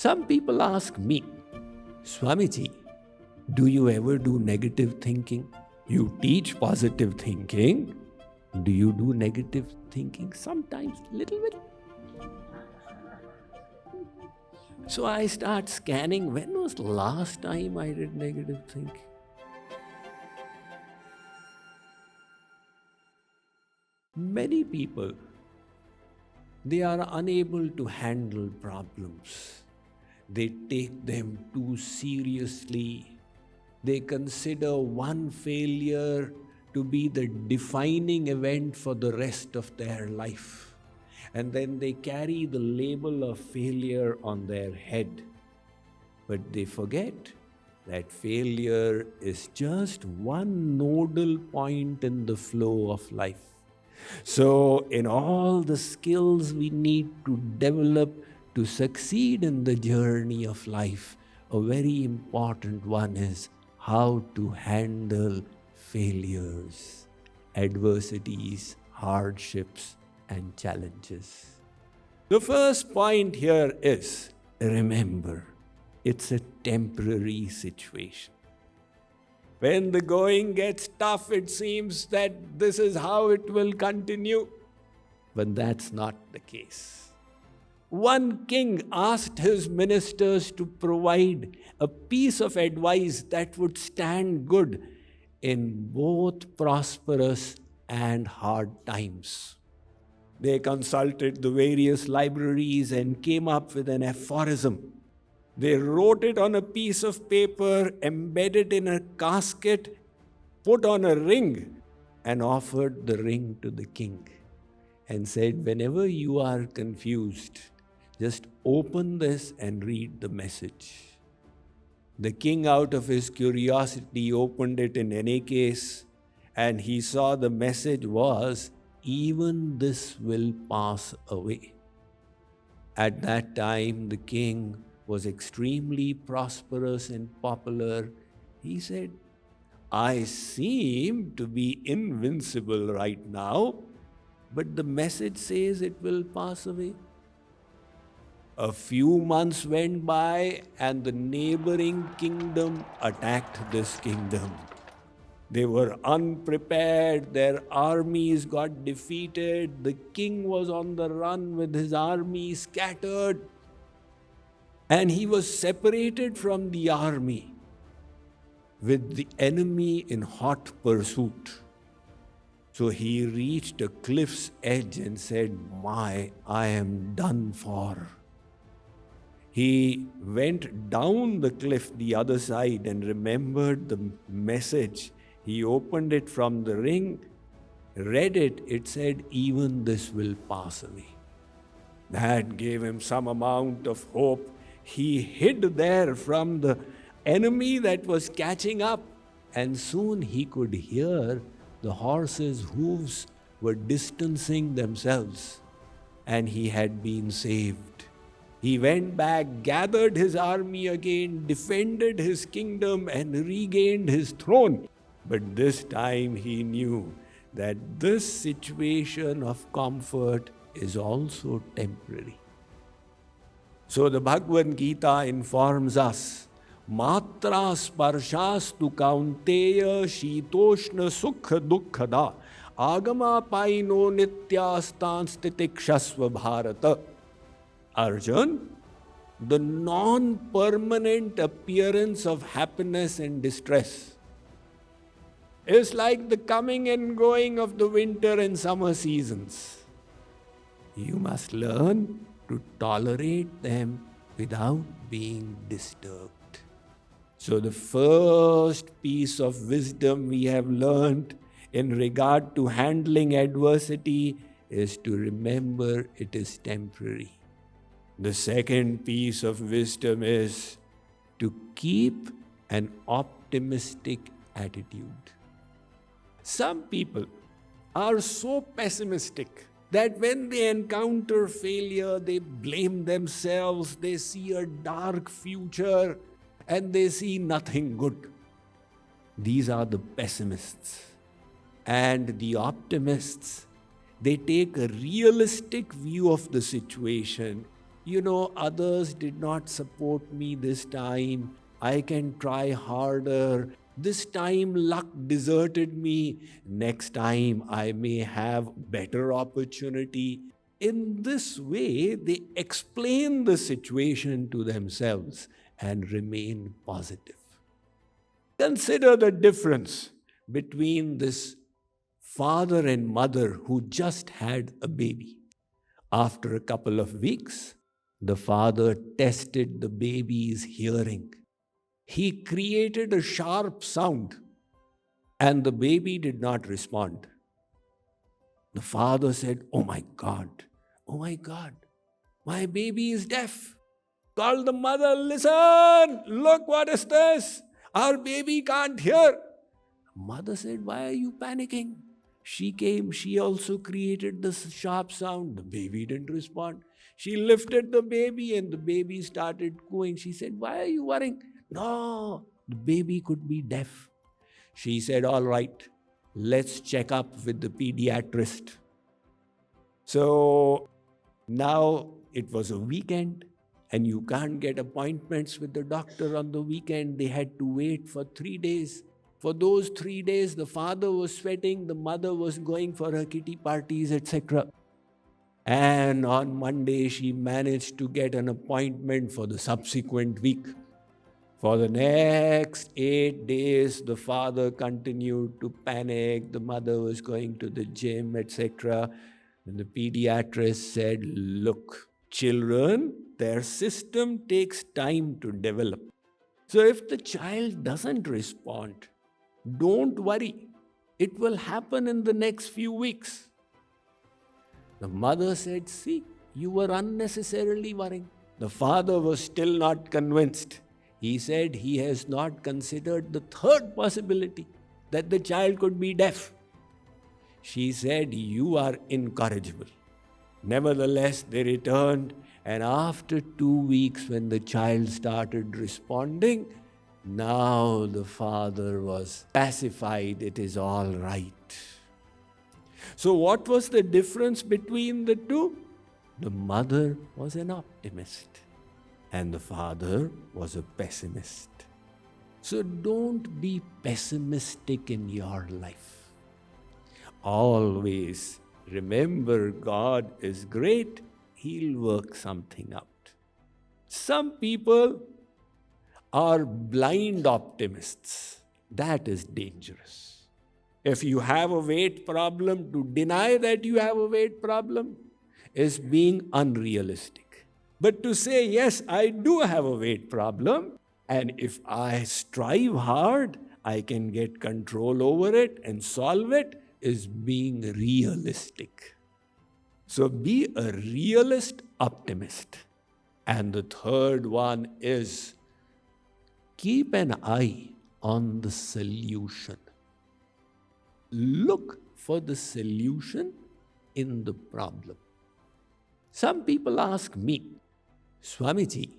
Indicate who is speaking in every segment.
Speaker 1: Some people ask me, Swamiji, do you ever do negative thinking? You teach positive thinking. Do you do negative thinking? Sometimes, little bit. So I start scanning, when was the last time I did negative thinking? Many people, they are unable to handle problems. They take them too seriously. They consider one failure to be the defining event for the rest of their life. And then they carry the label of failure on their head. But they forget that failure is just one nodal point in the flow of life. So, in all the skills we need to develop to succeed in the journey of life, a very important one is how to handle failures, adversities, hardships, and challenges. The first point here is, remember, it's a temporary situation. When the going gets tough, it seems that this is how it will continue. But that's not the case. One king asked his ministers to provide a piece of advice that would stand good in both prosperous and hard times. They consulted the various libraries and came up with an aphorism. They wrote it on a piece of paper, embedded in a casket, put on a ring, and offered the ring to the king and said, whenever you are confused, just open this and read the message. The king, out of his curiosity, opened it in any case, and he saw the message was, even this will pass away. At that time, the king was extremely prosperous and popular. He said, I seem to be invincible right now, but the message says it will pass away. A few months went by and the neighboring kingdom attacked this kingdom. They were unprepared, their armies got defeated, the king was on the run with his army scattered, and he was separated from the army with the enemy in hot pursuit. So he reached a cliff's edge and said, I am done for. He went down the cliff the other side and remembered the message. He opened it from the ring, read it. It said, even this will pass away. That gave him some amount of hope. He hid there from the enemy that was catching up, and soon he could hear the horses' hooves were distancing themselves, and he had been saved. He went back, gathered his army again, defended his kingdom, and regained his throne. But this time he knew that this situation of comfort is also temporary. So the Bhagavad Gita informs us, Matra sparshastu kaunteya shitoshna sukha dukkhada agama paino nityastan stitikshasva bharata. Arjun, the non-permanent appearance of happiness and distress is like the coming and going of the winter and summer seasons. You must learn to tolerate them without being disturbed. So the first piece of wisdom we have learned in regard to handling adversity is to remember it is temporary. The second piece of wisdom is to keep an optimistic attitude. Some people are so pessimistic that when they encounter failure, they blame themselves, they see a dark future, and they see nothing good. These are the pessimists. And the optimists, they take a realistic view of the situation Others did not support me this time. I can try harder. This time luck deserted me. Next time I may have better opportunity. In this way, they explain the situation to themselves and remain positive. Consider the difference between this father and mother who just had a baby. After a couple of weeks, the father tested the baby's hearing. He created a sharp sound, and the baby did not respond. The father said, oh my God, my baby is deaf. Called the mother, listen, look, what is this? Our baby can't hear. Mother said, why are you panicking? She came, she also created this sharp sound. The baby didn't respond. She lifted the baby and the baby started cooing. She said, why are you worrying? No, the baby could be deaf. She said, all right, let's check up with the pediatrist. So now it was a weekend and you can't get appointments with the doctor on the weekend. They had to wait for 3 days. For those 3 days, the father was sweating, the mother was going for her kitty parties, etc. And on Monday, she managed to get an appointment for the subsequent week. For the next 8 days, the father continued to panic. The mother was going to the gym, etc. And the pediatrist said, look, children, their system takes time to develop. So if the child doesn't respond, don't worry. It will happen in the next few weeks. The mother said, see, you were unnecessarily worrying. The father was still not convinced. He said he has not considered the third possibility, that the child could be deaf. She said, you are incorrigible. Nevertheless, they returned, and after 2 weeks, when the child started responding, now the father was pacified, it is all right. So what was the difference between the two? The mother was an optimist and the father was a pessimist. So don't be pessimistic in your life. Always remember, God is great. He'll work something out. Some people are blind optimists. That is dangerous. If you have a weight problem, to deny that you have a weight problem is being unrealistic. But to say, yes, I do have a weight problem, and if I strive hard, I can get control over it and solve it, is being realistic. So be a realist optimist. And the third one is keep an eye on the solution. Look for the solution in the problem. Some people ask me, Swamiji,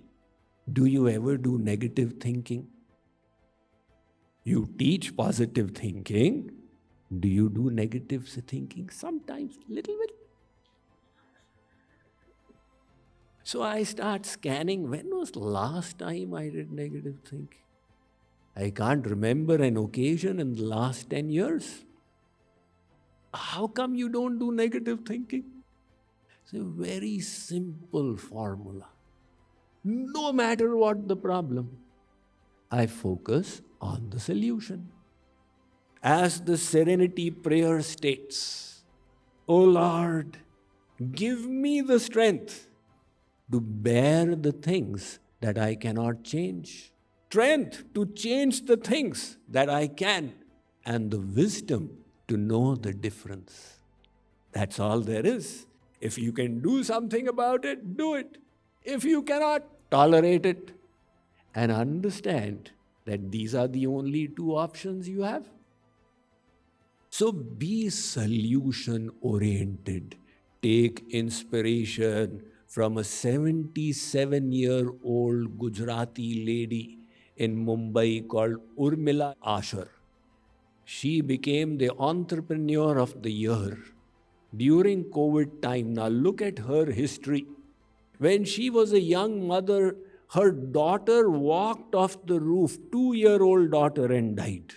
Speaker 1: do you ever do negative thinking? You teach positive thinking. Do you do negative thinking? Sometimes, little bit. So I start scanning, when was the last time I did negative thinking? I can't remember an occasion in the last 10 years. How come you don't do negative thinking? It's a very simple formula. No matter what the problem, I focus on the solution. As the Serenity Prayer states, O Lord, give me the strength to bear the things that I cannot change, strength to change the things that I can, and the wisdom to know the difference. That's all there is. If you can do something about it, do it. If you cannot, tolerate it and understand that these are the only two options you have. So be solution-oriented. Take inspiration from a 77-year-old Gujarati lady in Mumbai called Urmila Asher. She became the entrepreneur of the year during COVID time. Now look at her history. When she was a young mother, her daughter walked off the roof, 2-year-old daughter, and died.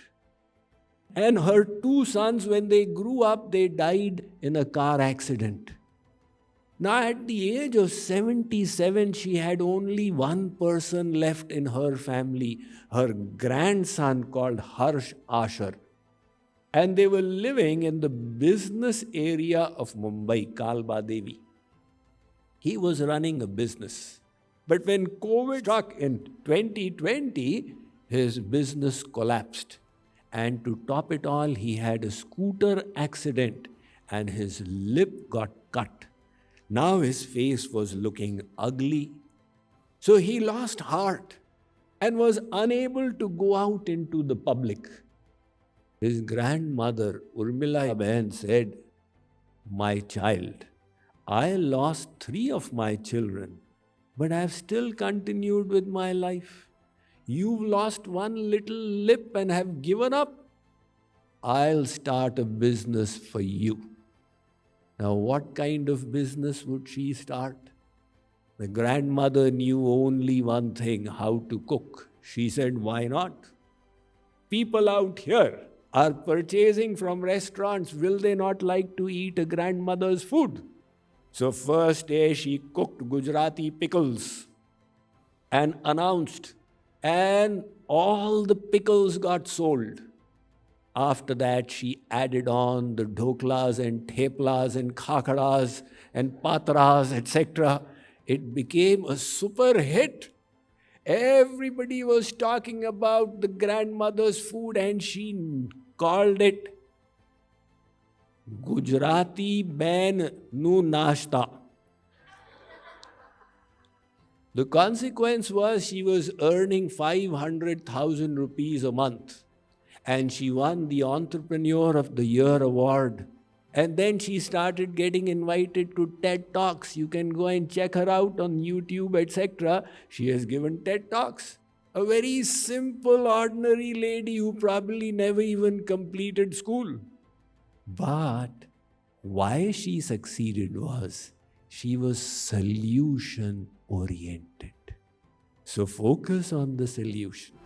Speaker 1: And her 2 sons, when they grew up, they died in a car accident. Now, at the age of 77, she had only one person left in her family, her grandson called Harsh Asher. And they were living in the business area of Mumbai, Kalba Devi. He was running a business. But when COVID struck in 2020, his business collapsed. And to top it all, he had a scooter accident and his lip got cut. Now his face was looking ugly. So he lost heart and was unable to go out into the public. His grandmother, Urmila Behen, said, "My child, I lost 3 of my children, but I have still continued with my life. You've lost one little lip and have given up. I'll start a business for you." Now, what kind of business would she start? The grandmother knew only one thing, how to cook. She said, "Why not? People out here are purchasing from restaurants. Will they not like to eat a grandmother's food?" So first day she cooked Gujarati pickles and announced, and all the pickles got sold. After that, she added on the dhoklas and theplas and khakras and patras, etc. It became a super hit. Everybody was talking about the grandmother's food, and she called it Gujarati Ben Nu Nashta. The consequence was she was earning 500,000 rupees a month. And she won the Entrepreneur of the Year award. And then she started getting invited to TED Talks. You can go and check her out on YouTube, etc. She has given TED Talks. A very simple, ordinary lady who probably never even completed school. But why she succeeded was she was solution-oriented. So focus on the solution.